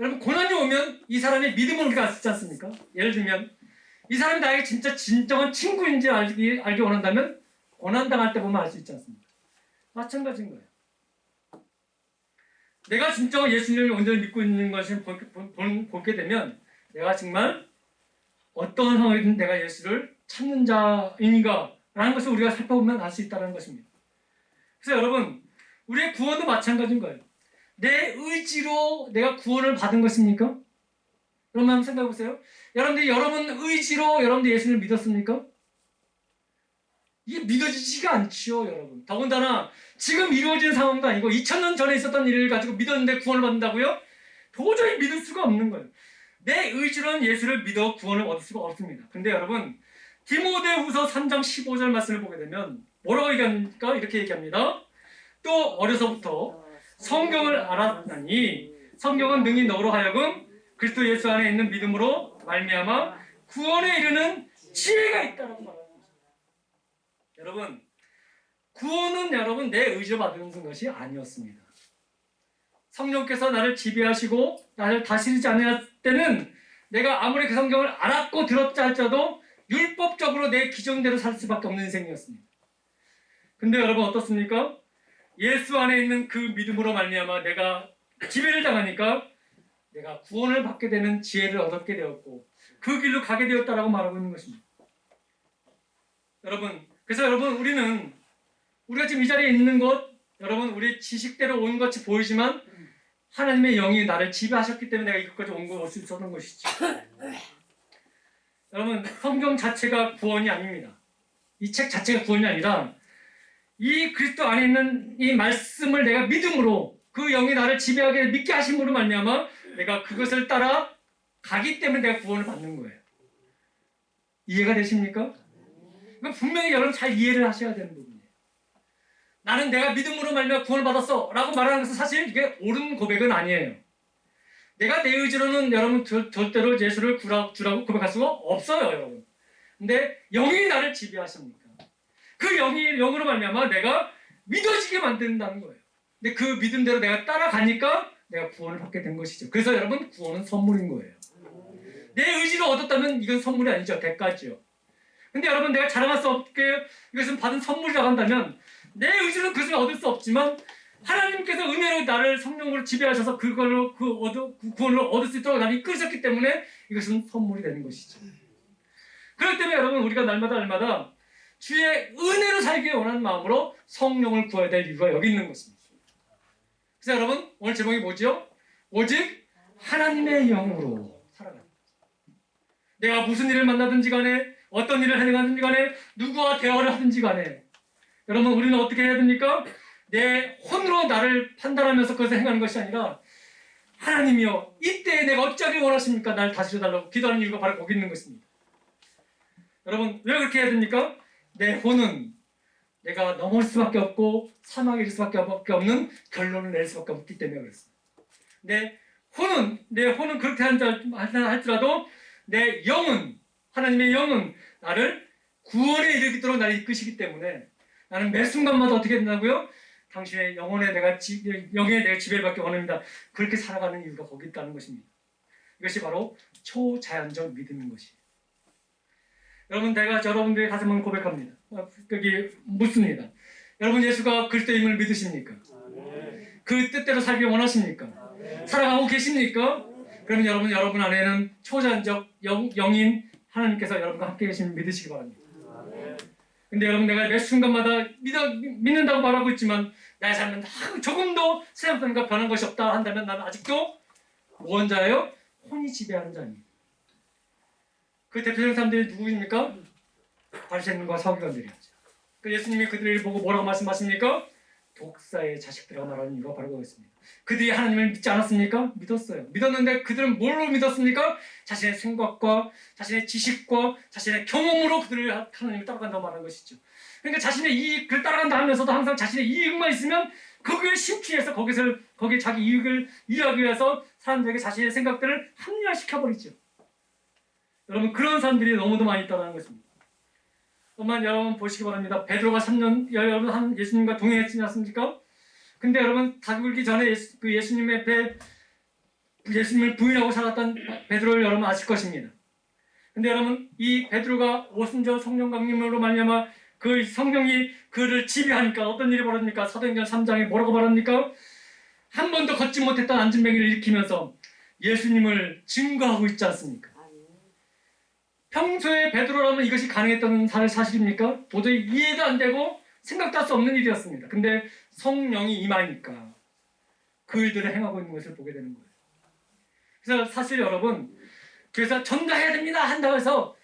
여러분, 고난이 오면 이 사람의 믿음을 우리가 알 수 있지 않습니까? 예를 들면 이 사람이 나에게 진짜 진정한 친구인지 알기 원한다면 고난당할 때 보면 알 수 있지 않습니까? 마찬가지인 거예요. 내가 진짜 예수님을 온전히 믿고 있는 것을 보게 되면 내가 정말 어떤 상황이든 내가 예수를 찾는 자인가라는 것을 우리가 살펴보면 알 수 있다는 것입니다. 그래서 여러분, 우리의 구원도 마찬가지인 거예요. 내 의지로 내가 구원을 받은 것입니까? 여러분 한번 생각해 보세요. 여러분 의지로 여러분들 예수님을 믿었습니까? 이게 믿어지지가 않지요, 여러분. 더군다나 지금 이루어진 상황도 아니고 2000년 전에 있었던 일을 가지고 믿었는데 구원을 받는다고요? 도저히 믿을 수가 없는 거예요. 내 의지로는 예수를 믿어 구원을 얻을 수가 없습니다. 근데 여러분, 디모데후서 3장 15절 말씀을 보게 되면 뭐라고 얘기합니까? 이렇게 얘기합니다. 또 어려서부터 성경을 알았나니 성경은 능히 너로 하여금 그리스도 예수 안에 있는 믿음으로 말미암아 구원에 이르는 지혜가 있다라고 말합니다. 여러분, 구원은 여러분 내 의지로 받는 것이 아니었습니다. 성령께서 나를 지배하시고 나를 다스리지 않을 때는 내가 아무리 그 성경을 알았고 들었자 할지라도 율법적으로 내 기존대로 살 수밖에 없는 인생이었습니다. 근데 여러분 어떻습니까? 예수 안에 있는 그 믿음으로 말미암아 내가 지배를 당하니까 내가 구원을 받게 되는 지혜를 얻게 되었고 그 길로 가게 되었다라고 말하고 있는 것입니다. 여러분, 그래서 여러분 우리가 지금 이 자리에 있는 것, 여러분 우리 지식대로 온 것이 보이지만 하나님의 영이 나를 지배하셨기 때문에 내가 이것까지 올 수 있었던 것이죠. 여러분, 성경 자체가 구원이 아닙니다. 이 책 자체가 구원이 아니라 이 그리스도 안에 있는 이 말씀을 내가 믿음으로 그 영이 나를 지배하게 믿게 하심으로 말미암아 내가 그것을 따라 가기 때문에 내가 구원을 받는 거예요. 이해가 되십니까? 이건 분명히 여러분 잘 이해를 하셔야 되는 부분이에요. 나는 내가 믿음으로 말미암아 구원을 받았어 라고 말하는 것은 사실 이게 옳은 고백은 아니에요. 내가 내 의지로는 여러분 절대로 예수를 주라고 고백할 수가 없어요, 여러분. 근데 영이 나를 지배하십니까? 그 영으로 말미암아 내가 믿어지게 만든다는 거예요. 근데 그 믿음대로 내가 따라가니까 내가 구원을 받게 된 것이죠. 그래서 여러분 구원은 선물인 거예요. 내 의지로 얻었다면 이건 선물이 아니죠. 대가지요. 근데 여러분 내가 자랑할 수 없게 이것은 받은 선물이라고 한다면 내 의지로는 그것을 얻을 수 없지만 하나님께서 은혜로 나를 성령으로 지배하셔서 그걸로 그 구원을 얻을 수 있도록 나를 이끌으셨기 때문에 이것은 선물이 되는 것이죠. 그렇기 때문에 여러분 우리가 날마다 주의 은혜로 살기 원하는 마음으로 성령을 구해야 될 이유가 여기 있는 것입니다. 그래서 여러분 오늘 제목이 뭐죠? 오직 하나님의 영으로 살아가는 거죠. 내가 무슨 일을 만나든지 간에 어떤 일을 행하든지 간에 누구와 대화를 하든지 간에 여러분 우리는 어떻게 해야 됩니까? 내 혼으로 나를 판단하면서 그것을 행하는 것이 아니라 하나님이여 이때에 내가 어찌하길 원하십니까? 나를 다스려달라고 기도하는 이유가 바로 거기 있는 것입니다. 여러분 왜 그렇게 해야 됩니까? 내 혼은 내가 넘어올 수밖에 없고 사망에 이를 수밖에 없는 결론을 낼 수밖에 없기 때문에 그렇습니다. 내 혼은 그렇게 할지라도 내 영은 하나님의 영은 나를 구원에 이르도록 나를 이끄시기 때문에 나는 매 순간마다 어떻게 된다고요? 당신의 영에 내가 지배를 받기 원합니다. 그렇게 살아가는 이유가 거기 있다는 것입니다. 이것이 바로 초자연적 믿음인 것이에요. 여러분 내가 여러분들의 가슴을 고백합니다. 여기 묻습니다. 여러분 예수가 그리스도임을 믿으십니까? 그 뜻대로 살기 원하십니까? 살아가고 계십니까? 그러면 여러분 안에는 초자연적 영인 하나님께서 여러분과 함께 계심을 믿으시기 바랍니다. 근데 여러분 내가 매 순간마다 믿는다고 말하고 있지만 나의 삶은 조금도 세상 사람과 변한 것이 없다 한다면 나는 아직도 무언 자예요? 혼이 지배하는 자입니다. 그 대표적인 사람들이 누구입니까? 바리새인과 서기관들이었죠. 그 예수님이 그들을 보고 뭐라고 말씀하십니까? 독사의 자식들이라고 말하는 이유가 바로 그것입니다. 그들이 하나님을 믿지 않았습니까? 믿었어요. 믿었는데 그들은 뭘로 믿었습니까? 자신의 생각과 자신의 지식과 자신의 경험으로 그들을 하나님을 따라간다고 말하는 것이죠. 그러니까 자신의 이익을 따라간다 하면서도 항상 자신의 이익만 있으면 거기에 심취해서 거기에 자기 이익을 이해하기 위해서 사람들에게 자신의 생각들을 합리화시켜버리죠. 여러분 그런 사람들이 너무도 많이 있다는 것입니다. 여러분 보시기 바랍니다. 베드로가 3년 여러분 예수님과 동행했지 않습니까? 근데 여러분 다굴기 전에 예수님의 예수님을 부인하고 살았던 베드로를 여러분 아실 것입니다. 근데 여러분 이 베드로가 오순절 성령 강림으로 말미암아 그 성령이 그를 지배하니까 어떤 일이 벌어집니까? 사도행전 3장에 뭐라고 말합니까? 한 번도 걷지 못했던 안진뱅이를 일으키면서 예수님을 증거하고 있지 않습니까? 평소에 베드로라면 이것이 가능했던 사실입니까? 도저히 이해도 안 되고 생각도 할 수 없는 일이었습니다. 근데 성령이 임하니까 그 일들을 행하고 있는 것을 보게 되는 거예요. 그래서 사실 여러분 그래서 전도해야 됩니다 한다고 해서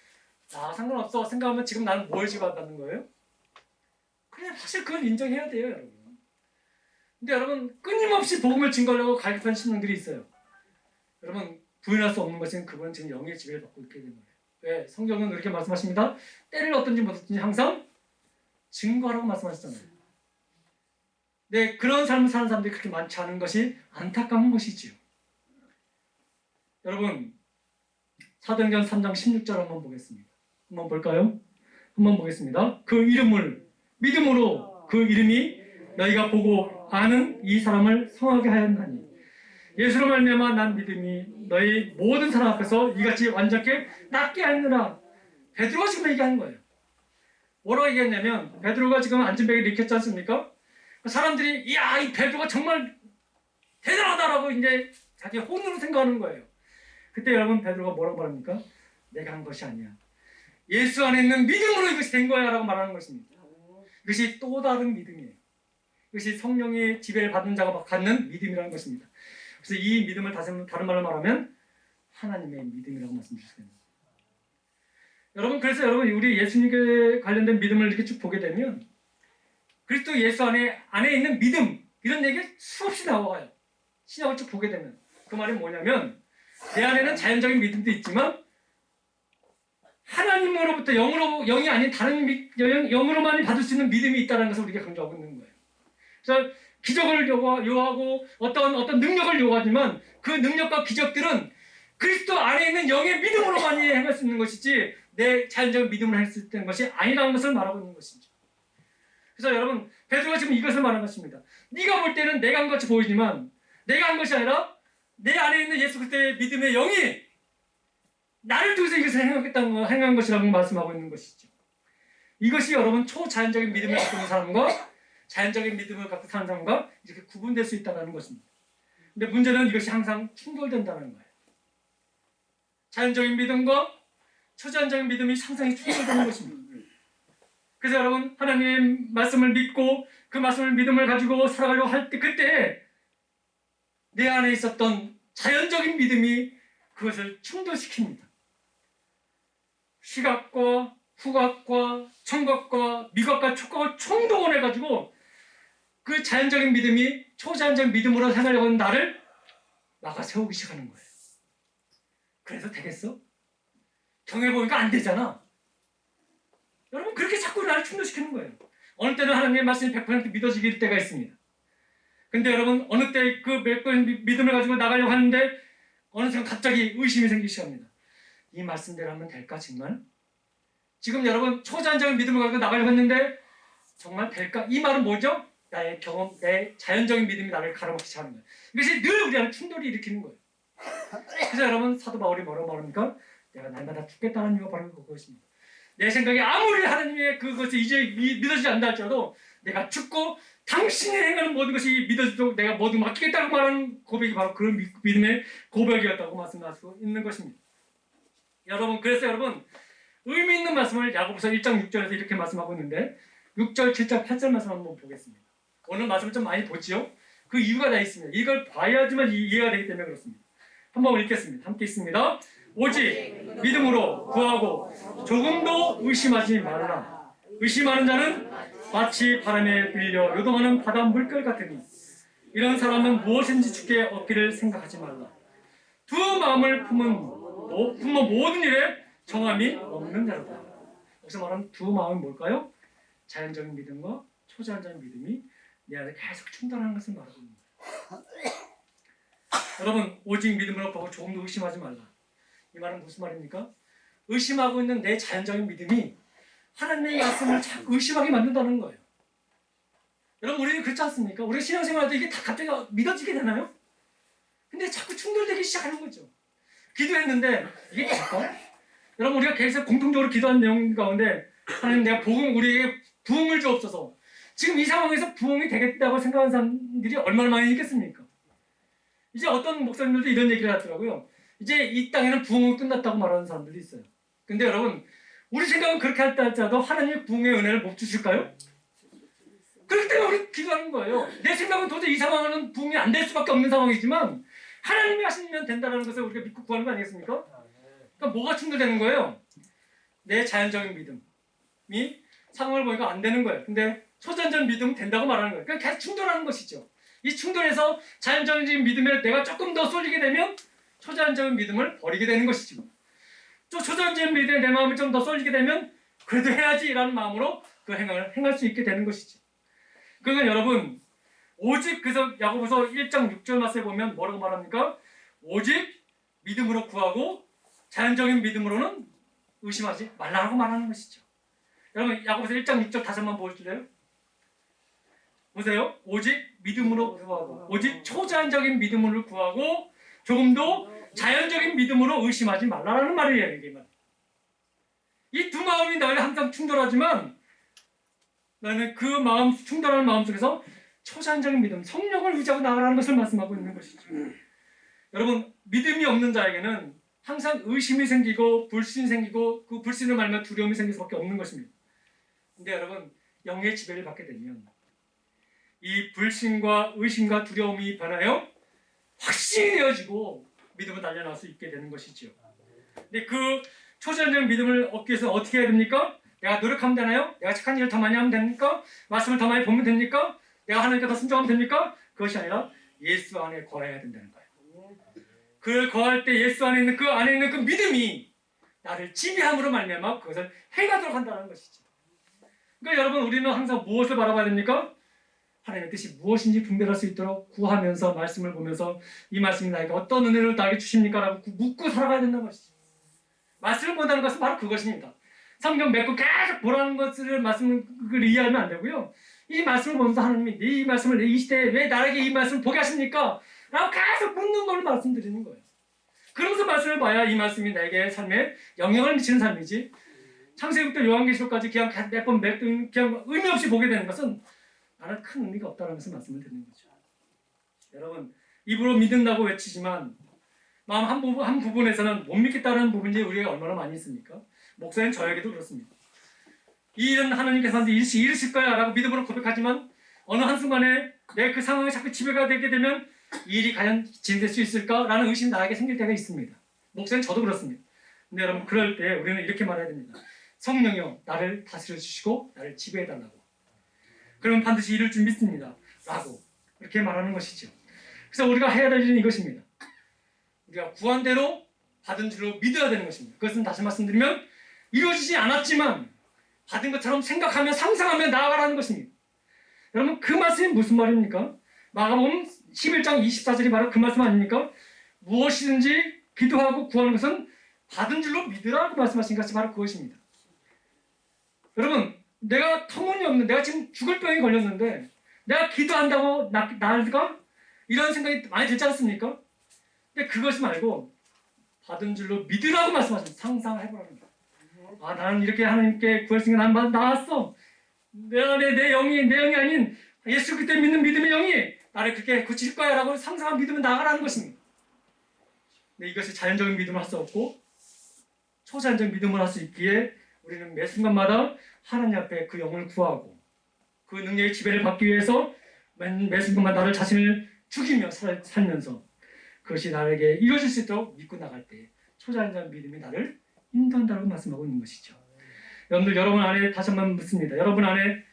상관없어 생각하면 지금 나는 뭘 지금 받는 거예요? 그냥 사실 그걸 인정해야 돼요, 여러분. 근데 여러분 끊임없이 복음을 증거하려고 갈급한 신앙들이 있어요. 여러분 부인할 수 없는 것은 그분은 지금 영의 지배를 받고 있게 된 거예요. 왜? 성경은 이렇게 말씀하십니다. 때를 얻든지 못 얻든지 항상 증거하라고 말씀하셨잖아요. 네, 그런 삶을 사는 사람들이 그렇게 많지 않은 것이 안타까운 것이지요. 여러분 사도행전 3장 16절 한번 보겠습니다. 한번 볼까요? 한번 보겠습니다. 그 이름을 믿음으로 그 이름이 너희가 보고 아는 이 사람을 성하게 하였나니 예수로 말미암아 난 믿음이 너희 모든 사람 앞에서 이같이 완전케 낫게 하느라. 베드로가 지금 얘기하는 거예요. 뭐라고 얘기했냐면 베드로가 지금 안진뱅이를 일으켰지 않습니까? 사람들이 이야 이 베드로가 정말 대단하다라고 이제 자기 혼으로 생각하는 거예요. 그때 여러분 베드로가 뭐라고 말합니까? 내가 한 것이 아니야. 예수 안에 있는 믿음으로 이것이 된 거야 라고 말하는 것입니다. 이것이 또 다른 믿음이에요. 이것이 성령의 지배를 받는 자가 갖는 믿음이라는 것입니다. 그래서 이 믿음을 다른 말로 말하면 하나님의 믿음이라고 말씀드렸습니다. 여러분 그래서 여러분 우리 예수님께 관련된 믿음을 이렇게 쭉 보게 되면 그리스도 예수 안에 있는 믿음 이런 얘기 수없이 나와요. 신약을 쭉 보게 되면 그 말이 뭐냐면 내 안에는 자연적인 믿음도 있지만 하나님으로부터 영이 아닌 다른 영으로만 받을 수 있는 믿음이 있다는 것을 우리가 강조하고 있는 거예요. 그래서 기적을 요하고 어떤 능력을 요하지만 그 능력과 기적들은 그리스도 안에 있는 영의 믿음으로만 행할 수 있는 것이지 내 자연적인 믿음을 할 수 있는 것이 아니라는 것을 말하고 있는 것이죠. 그래서 여러분 베드로가 지금 이것을 말하는 것입니다. 네가 볼 때는 내가 한 것이 보이지만 내가 한 것이 아니라 내 안에 있는 예수 그리스도의 믿음의 영이 나를 통해서 이것을 행한 것이라고 말씀하고 있는 것이죠. 이것이 여러분 초자연적인 믿음을 갖고 있는 사람과 자연적인 믿음을 갖고 사는 사람과 이렇게 구분될 수 있다는 것입니다. 근데 문제는 이것이 항상 충돌된다는 거예요. 자연적인 믿음과 초자연적인 믿음이 상당히 충돌되는 것입니다. 그래서 여러분 하나님의 말씀을 믿고 그 말씀을 믿음을 가지고 살아가려고 할 때 그때 내 안에 있었던 자연적인 믿음이 그것을 충돌시킵니다. 시각과 후각과 청각과 미각과 촉각을 총동원해가지고 그 자연적인 믿음이 초자연적인 믿음으로 생활하려고 하는 나를 막아 세우기 시작하는 거예요. 그래서 되겠어? 경험해보니까 안 되잖아. 여러분 그렇게 자꾸 나를 충돌시키는 거예요. 어느 때는 하나님의 말씀이 100% 믿어지길 때가 있습니다. 근데 여러분 어느 때 그 몇 번 믿음을 가지고 나가려고 하는데 어느 순간 갑자기 의심이 생기기 시작합니다. 이 말씀대로 하면 될까 정말? 지금 여러분 초자연적인 믿음을 가지고 나가려고 했는데 정말 될까? 이 말은 뭐죠? 나의 경험, 내 자연적인 믿음이 나를 가로막기 시작하는 거예요. 이것이 늘 우리 안에 충돌이 일으키는 거예요. 그래서 여러분 사도 바울이 뭐라고 말합니까? 내가 날마다 죽겠다는 이유가 바로 그것입니다. 내 생각에 아무리 하나님의 그것이 이제 믿어지지 않는다 할지라도 내가 죽고 당신이 행하는 모든 것이 믿어지도록 내가 모두 맡기겠다고 말하는 고백이 바로 그런 믿음의 고백이었다고 말씀할 수 있는 것입니다. 여러분 그래서 여러분 의미 있는 말씀을 야고보서 1장 6절에서 이렇게 말씀하고 있는데 6절, 7절, 8절 말씀 한번 보겠습니다. 오늘 말씀을 좀 많이 보지요? 그 이유가 다 있습니다. 이걸 봐야지만 이해가 되기 때문에 그렇습니다. 한번 읽겠습니다. 함께 있습니다. 오직 믿음으로 구하고 조금도 의심하지 말라. 의심하는 자는 마치 바람에 빌려 요동하는 바다 물결 같으니 이런 사람은 무엇인지 주께 얻기를 생각하지 말라. 두 마음을 품은 모든 일에 정함이 없는 자로다. 여기서 말하는 두 마음이 뭘까요? 자연적인 믿음과 초자연적인 믿음이 내 안에 계속 충돌하는 것을 말하고 있는 거예요. 여러분 오직 믿음으로 보고 조금도 의심하지 말라. 이 말은 무슨 말입니까? 의심하고 있는 내 자연적인 믿음이 하나님의 말씀을 자꾸 의심하게 만든다는 거예요. 여러분 우리는 그렇지 않습니까? 우리 신앙생활 할 때 이게 다 갑자기 믿어지게 되나요? 근데 자꾸 충돌되기 시작하는 거죠. 기도했는데 이게 될까? 여러분 우리가 계속 공통적으로 기도한 내용 가운데 하나님 내가 우리에게 부흥을 주옵소서. 지금 이 상황에서 부흥이 되겠다고 생각하는 사람들이 얼마나 많이 있겠습니까? 이제 어떤 목사님들도 이런 얘기를 하더라고요. 이제 이 땅에는 부흥이 끝났다고 말하는 사람들이 있어요. 근데 여러분 우리 생각은 그렇게 할지라도 하나님의 부흥의 은혜를 못 주실까요? 그렇기 때문에 우리 기도하는 거예요. 내 생각은 도저히 이 상황은 부흥이 안 될 수밖에 없는 상황이지만 하나님이 하시면 된다는 것을 우리가 믿고 구하는 거 아니겠습니까? 그러니까 뭐가 충돌되는 거예요? 내 자연적인 믿음이 상황을 보니까 안 되는 거예요. 근데 초자연적인 믿음 된다고 말하는 거예요. 그러니까 계속 충돌하는 것이죠. 이 충돌에서 자연적인 믿음에 내가 조금 더 쏠리게 되면 초자연적인 믿음을 버리게 되는 것이죠. 또 초자연적인 믿음에 내 마음을 좀 더 쏠리게 되면 그래도 해야지라는 마음으로 그 행을 행할 수 있게 되는 것이죠. 그러니까 여러분 오직 그래서 야고보서 1장 6절 말씀에 보면 뭐라고 말합니까? 오직 믿음으로 구하고 자연적인 믿음으로는 의심하지 말라고 말하는 것이죠. 여러분 야고보서 1장 6절 다시 한번 보여줄래요? 보세요. 오직 믿음으로 구하고 오직 초자연적인 믿음으로 구하고 조금도 자연적인 믿음으로 의심하지 말라라는 말이에요. 이게 말. 이 두 마음이 나를 항상 충돌하지만 나는 그 마음 충돌하는 마음 속에서 초자연적인 믿음, 성령을 의지하고 나아가라는 것을 말씀하고 있는 것이죠. 여러분 믿음이 없는 자에게는 항상 의심이 생기고 불신이 생기고 그 불신을 말하면 두려움이 생길 수밖에 없는 것입니다. 근데 여러분 영의 지배를 받게 되면 이 불신과 의심과 두려움이 변하여 확신이 되어지고 믿음을 달려나갈 수 있게 되는 것이죠. 근데 그 초자연적인 믿음을 얻기 위해서 어떻게 해야 됩니까? 내가 노력하면 되나요? 내가 착한 일을 더 많이 하면 됩니까? 말씀을 더 많이 보면 됩니까? 내가 하나님께 더 순종하면 됩니까? 그것이 아니라 예수 안에 거해야 된다는 거예요. 그를 거할 때 예수 안에 있는 그 안에 있는 그 믿음이 나를 지배함으로 말미암아 그것을 행하도록 한다는 것이죠. 그러니까 여러분 우리는 항상 무엇을 바라봐야 됩니까? 하나님의 뜻이 무엇인지 분별할 수 있도록 구하면서 말씀을 보면서 이 말씀이 나에게 어떤 은혜를 나에게 주십니까? 라고 묻고 살아가야 된다는 것이죠. 말씀을 본다는 것은 바로 그것입니다. 성경 맺고 계속 보라는 것을 말씀을 이해하면 안 되고요. 이 말씀을 보면서 하나님이 이 말씀을 이 시대에 왜 나에게 이 말씀을 보게 하십니까? 라고 계속 묻는 걸 말씀드리는 거예요. 그러면서 말씀을 봐야 이 말씀이 나에게 삶에 영향을 미치는 삶이지 창세기부터 요한계시록까지 그냥 몇 번 그냥 의미 없이 보게 되는 것은 나는 큰 의미가 없다는 것을 말씀을 드리는 거죠. 여러분 입으로 믿는다고 외치지만 마음 한 부분에서는 못 믿겠다는 부분이 우리가 얼마나 많이 있습니까? 목사님 저에게도 그렇습니다. 이 일은 하나님께서 한테 이루실 거야 라고 믿음으로 고백하지만 어느 한순간에 내 그 상황이 자꾸 지배가 되게 되면 이 일이 과연 진행될 수 있을까? 라는 의심이 나에게 생길 때가 있습니다. 목사님 저도 그렇습니다. 근데 여러분 그럴 때 우리는 이렇게 말해야 됩니다. 성령이여 나를 다스려 주시고 나를 지배해 달라고. 그러면 반드시 이룰 줄 믿습니다. 라고 이렇게 말하는 것이죠. 그래서 우리가 해야 될 일은 이것입니다. 우리가 구한 대로 받은 줄로 믿어야 되는 것입니다. 그것은 다시 말씀드리면 이루어지지 않았지만 받은 것처럼 생각하며 상상하며 나아가라는 것입니다. 여러분 그 말씀이 무슨 말입니까? 마가복음 11장 24절이 바로 그 말씀 아닙니까? 무엇이든지 기도하고 구하는 것은 받은 줄로 믿으라고 말씀하신 것이 바로 그것입니다. 여러분 내가 터무니없는 내가 지금 죽을 병이 걸렸는데 내가 기도한다고 나을까? 이런 생각이 많이 들지 않습니까? 근데 그것이 말고 받은 줄로 믿으라고 말씀하십니다. 상상을 해보라는 거예요. 아 나는 이렇게 하나님께 구할 수 있는 게 나왔어. 내 안에 내 영이 아닌 예수 그리스도 믿는 믿음의 영이 나를 그렇게 고칠 거야 라고 상상한 믿음을 나가라는 것입니다. 근데 이것이 자연적인 믿음을 할 수 없고 초자연적인 믿음을 할 수 있기에 우리는 매 순간마다 하나님 앞에 그 영을 구하고 그 능력의 지배를 받기 위해서 매 순간마다 나를 자신을 죽이며 살면서 그것이 나에게 이루어질 수 있도록 믿고 나갈 때 초자연적인 믿음이 나를 인도한다고 말씀하고 있는 것이죠. 여러분들 여러분 안에 다시 한번 묻습니다. 여러분 안에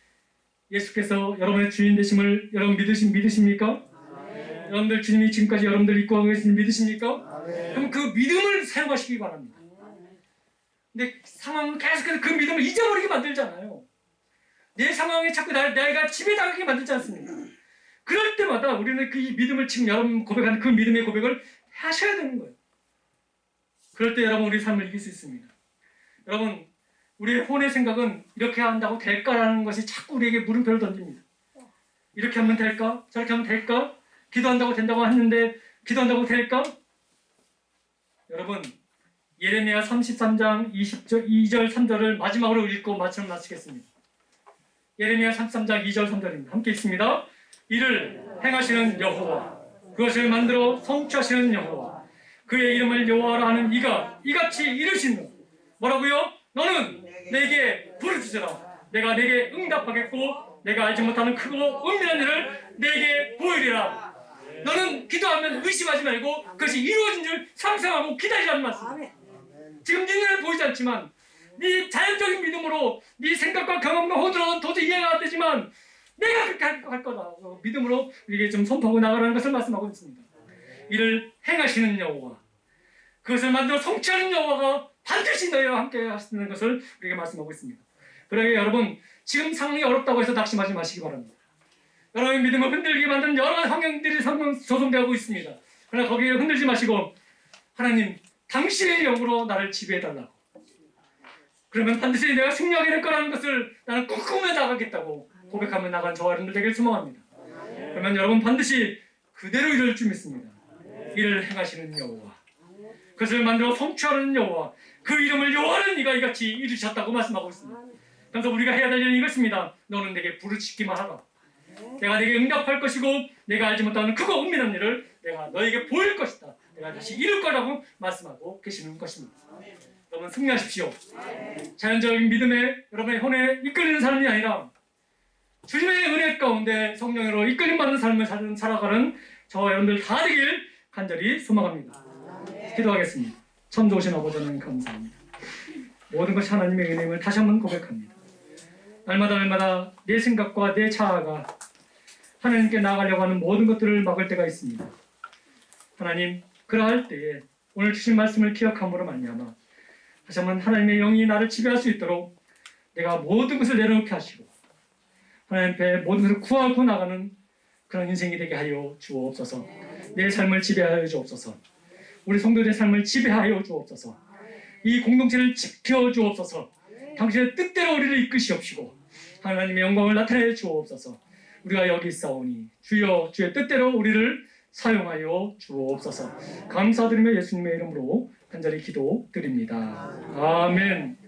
예수께서 여러분의 주인 되심을 여러분 믿으십니까? 네. 여러분들 주님이 지금까지 여러분들 입고 하고 계신 믿으십니까? 네. 그럼 그 믿음을 사용하시기 바랍니다. 근데 상황은 계속해서 그 믿음을 잊어버리게 만들잖아요. 내 상황에 자꾸 내가 지배당하게 만들지 않습니까? 그럴 때마다 우리는 그 믿음을 지금 여러분 고백하는 그 믿음의 고백을 하셔야 되는 거예요. 그럴 때 여러분 우리 삶을 이길 수 있습니다. 여러분 우리의 혼의 생각은 이렇게 한다고 될까라는 것이 자꾸 우리에게 물음표를 던집니다. 이렇게 하면 될까? 저렇게 하면 될까? 기도한다고 된다고 했는데 기도한다고 될까? 여러분 예레미야 33장 2절 3절을 마지막으로 읽고 말씀을 마치겠습니다. 예레미야 33장 2절 3절입니다. 함께 읽습니다. 이를 행하시는 여호와 그것을 만들어 성취하시는 여호와 그의 이름을 여호와라 하는 이가 이같이 이르시는 뭐라고요? 너는 내게 부르짖으라. 내가 내게 응답하겠고 내가 알지 못하는 크고 은밀한 일을 내게 보이리라. 너는 기도하면 의심하지 말고 그것이 이루어진 줄 상상하고 기다리라는 말씀. 지금 네 눈에 보이지 않지만 네 자연적인 믿음으로 네 생각과 경험과 호도는 도저히 이해가 안 되지만 내가 그렇게 할 거다. 믿음으로 우리에게 좀 선포하고 나가라는 것을 말씀하고 있습니다. 이를 행하시는 여호와, 그것을 만들어 성취하는 여호와가 반드시 너희와 함께 하시는 것을 우리에게 말씀하고 있습니다. 그러게 여러분, 지금 상황이 어렵다고 해서 낙심하지 마시기 바랍니다. 여러분의 믿음을 흔들게 만드는 여러 환경들이 조성되고 있습니다. 그러나 거기에 흔들지 마시고 하나님, 당신의 영으로 나를 지배해달라고. 그러면 반드시 내가 승리하게 될 거라는 것을 나는 꿈꾸며 나가겠다고 고백하며 나간 저와 여러분들 되길 소망합니다. 그러면 여러분 반드시 그대로 이룰 줄 믿습니다. 이를 행하시는 여호와, 그것을 만들어 성취하는 여호와, 그 이름을 여호와는 이가 이같이 이루셨다고 말씀하고 있습니다. 그래서 우리가 해야 될 일은 이것입니다. 너는 내게 부르짖기만 하라. 내가 내게 응답할 것이고 내가 알지 못하는 크고 은밀한 일을 내가 너에게 보일 것이다. 내가 다시 이룰 거라고 말씀하고 계시는 것입니다. 여러분 승리하십시오. 자연적인 믿음에 여러분의 혼에 이끌리는 삶이 아니라 주님의 은혜 가운데 성령으로 이끌림 받는 삶을 살아가는 저와 여러분들 다 되길 간절히 소망합니다. 기도하겠습니다. 참 좋으신 아버지 하나님 감사합니다. 모든 것이 하나님의 은혜임을 다시 한번 고백합니다. 날마다 내 생각과 내 자아가 하나님께 나아가려고 하는 모든 것들을 막을 때가 있습니다. 하나님, 그러할 때에 오늘 주신 말씀을 기억함으로 말미암아 다시 한번 하나님의 영이 나를 지배할 수 있도록 내가 모든 것을 내려놓게 하시고 하나님 앞에 모든 것을 구하고 나가는 그런 인생이 되게 하여 주옵소서. 내 삶을 지배하여 주옵소서. 우리 성도들의 삶을 지배하여 주옵소서. 이 공동체를 지켜 주옵소서. 당신의 뜻대로 우리를 이끄시옵시고 하나님의 영광을 나타내 주옵소서. 우리가 여기 있사오니 주여 주의 뜻대로 우리를 사용하여 주옵소서. 감사드리며 예수님의 이름으로 간절히 기도드립니다. 아멘.